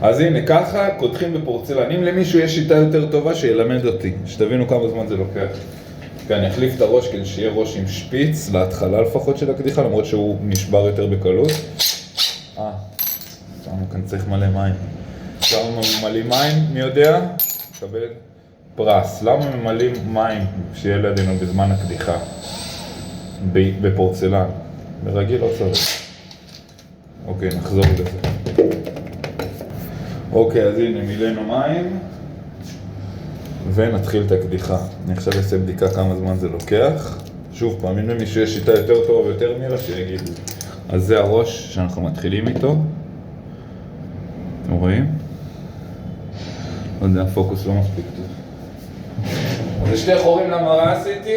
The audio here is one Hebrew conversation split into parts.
אז הנה, ככה קודחים בפורצלן. אם למישהו יש שיטה יותר טובה, שילמד אותי, שתבינו כמה זמן זה לוקח. כי אני אחליף את הראש כדי שיהיה ראש עם שפיץ, להתחלה לפחות של הקדיחה, למרות שהוא נשבר יותר בקלות. שמו כאן צריך מלא מים. למה ממלאים מים, מי יודע? קבל פרס. למה ממלאים מים שיהיה לידינו בזמן הקדיחה? בפורצלן. ברגיל לא צריך. אוקיי, נחזור לזה. אוקיי, אז הנה, מילאנו מים. ונתחיל את הקדיחה. אני עכשיו אעשה בדיקה כמה זמן זה לוקח. שוב פעם, אם למישהו יש שיטה יותר טובה ויותר מהירה, שיגידו. אז זה הראש שאנחנו מתחילים איתו. אתם רואים? לא יודע, הפוקוס לא מספיק טוב. אז שתי חורים למראה עשיתי.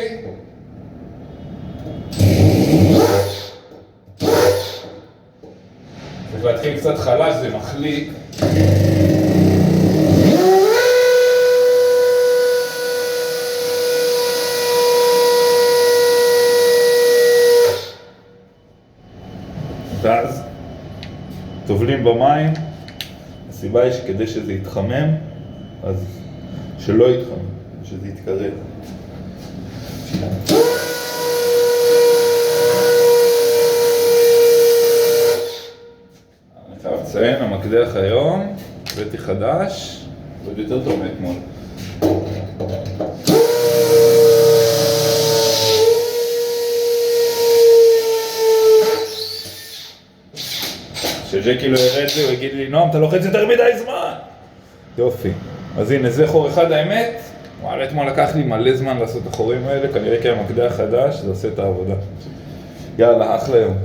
צריך להתחיל קצת חלש, זה מחליק. ואז טובלים במים. הסיבה היא שכדי שזה יתחמם, אז שלא יתחמם, שזה יתקרב. אני חייב לציין, המקדח היום, הבאתי חדש, ועוד יותר טוב מאתמול. שג'קי לא ירד לי, הוא יגיד לי, נועם, אתה לוחץ יותר מדי זמן. יופי. אז הנה, זה חור אחד האמת. וואלה, אתמול לקח לי מלא זמן לעשות את החורים האלה, כנראה כי המקדח חדש, זה עושה את העבודה. יאללה, אחלה יום.